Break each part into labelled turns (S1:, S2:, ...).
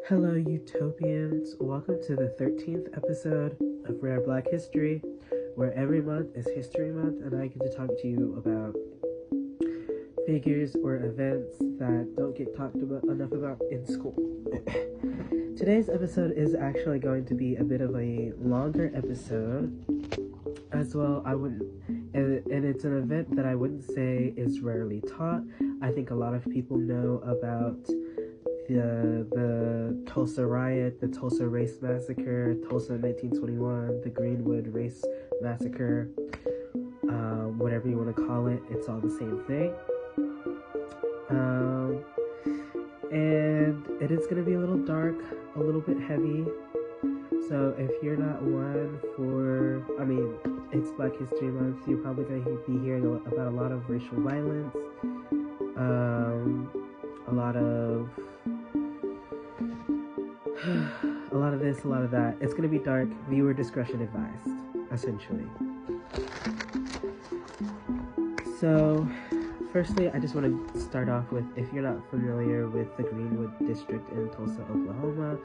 S1: Hello, Utopians. Welcome to the 13th episode of Rare Black History, where every month is History Month, and I get to talk to you about figures or events that don't get talked about enough about in school. Today's episode is actually going to be a bit of a longer episode, as well. And it's an event that I wouldn't say is rarely taught. I think a lot of people know about the Tulsa riot, the Tulsa Race Massacre, Tulsa 1921, the Greenwood Race Massacre, whatever you want to call it, it's all the same thing. And it is going to be a little dark, a little bit heavy. So if you're not one for, it's Black History Month, you're probably going to be hearing about a lot of racial violence, a lot of this, a lot of that. It's going to be dark. Viewer discretion advised, essentially. So, firstly, I just want to start off with, if you're not familiar with the Greenwood District in Tulsa, Oklahoma,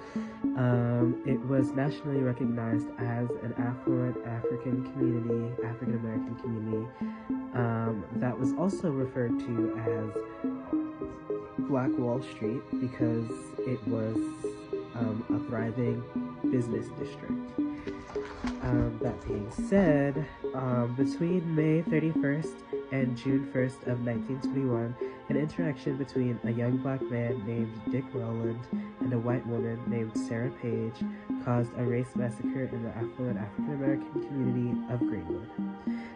S1: it was nationally recognized as an affluent African American community, that was also referred to as Black Wall Street because it was a thriving business district. That being said, between May 31st and June 1st of 1921, an interaction between a young black man named Dick Rowland and a white woman named Sarah Page caused a race massacre in the affluent African American community of Greenwood.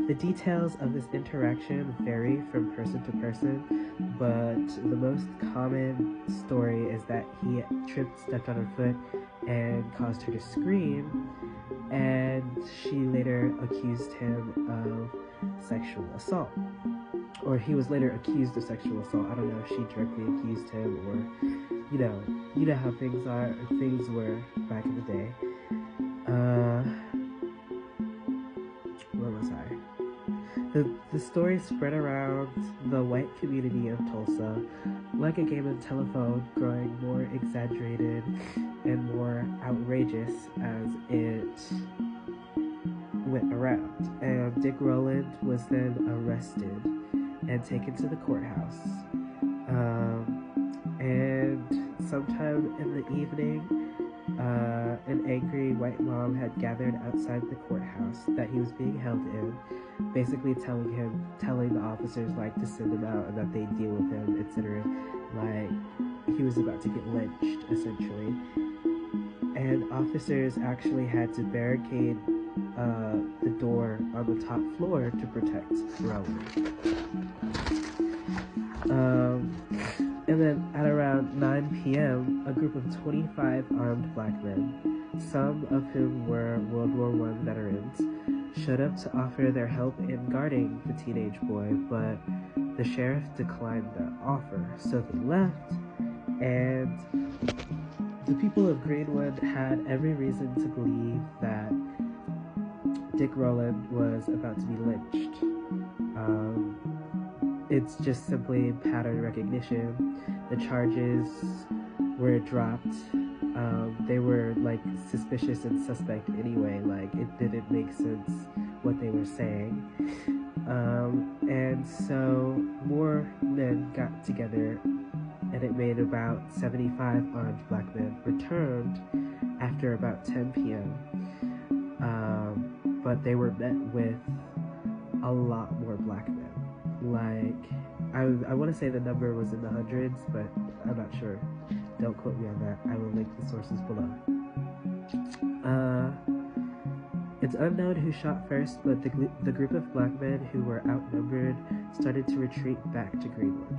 S1: The details of this interaction vary from person to person, but the most common story is that he stepped on her foot and caused her to scream, and she later accused him of sexual assault. Or he was later accused of sexual assault. I don't know if she directly accused him, or, you know how things were back in the day. Where was I? The story spread around the white community of Tulsa like a game of telephone, growing more exaggerated and more outrageous as it went around. And Dick Rowland was then arrested and taken to the courthouse. And sometime in the evening, an angry white mom had gathered outside the courthouse that he was being held in, basically telling the officers to send him out and that they'd deal with him, etc. He was about to get lynched, essentially. And officers actually had to barricade the door on the top floor to protect Rowland. And then at around 9 p.m., a group of 25 armed black men, some of whom were World War I veterans, showed up to offer their help in guarding the teenage boy, but the sheriff declined their offer, so they left, and the people of Greenwood had every reason to believe that Dick Rowland was about to be lynched. It's just simply pattern recognition. The charges were dropped. They were suspicious and suspect anyway. It didn't make sense what they were saying. And so more men got together, and it made about 75 armed black men returned after about 10 p.m. But they were met with a lot more black men. I want to say the number was in the hundreds, but I'm not sure. Don't quote me on that. I will link the sources below. It's unknown who shot first, but the group of black men who were outnumbered started to retreat back to Greenwood.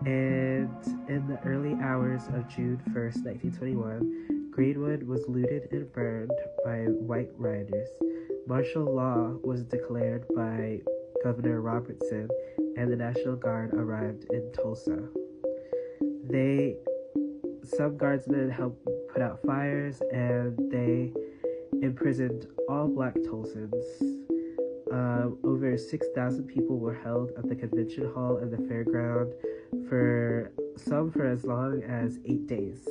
S1: And in the early hours of June 1st, 1921, Greenwood was looted and burned by white rioters. Martial law was declared by Governor Robertson, and the National Guard arrived in Tulsa. Some guardsmen helped put out fires, and they imprisoned all black Tulsans. Over 6,000 people were held at the convention hall and the fairground for as long as 8 days.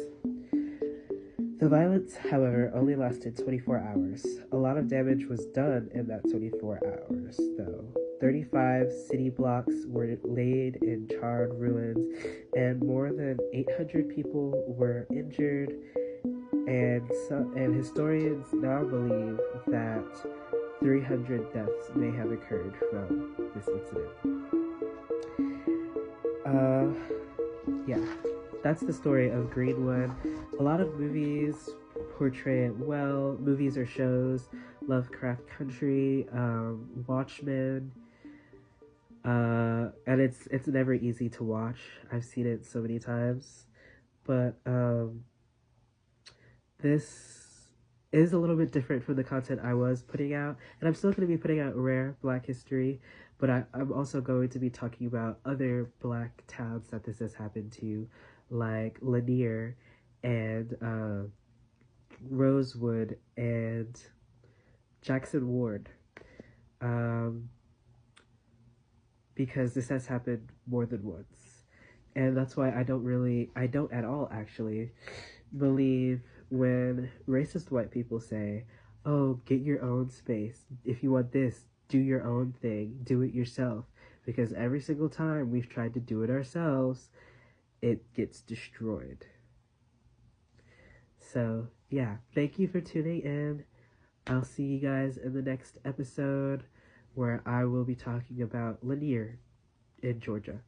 S1: The violence, however, only lasted 24 hours. A lot of damage was done in that 24 hours, though. 35 city blocks were laid in charred ruins, and more than 800 people were injured. And historians now believe that 300 deaths may have occurred from this incident. Yeah, that's the story of Greenwood. A lot of movies portray it well. Movies or shows, Lovecraft Country, Watchmen, and it's never easy to watch. I've seen it so many times, but this is a little bit different from the content I was putting out, and I'm still going to be putting out rare Black history, but I'm also going to be talking about other Black towns that this has happened to, like Lanier and Rosewood and Jackson Ward, because this has happened more than once, and that's why I don't at all actually believe when racist white people say, oh, get your own space. If you want this, do your own thing. Do it yourself. Because every single time we've tried to do it ourselves, it gets destroyed. So, yeah, thank you for tuning in. I'll see you guys in the next episode where I will be talking about Lanier in Georgia.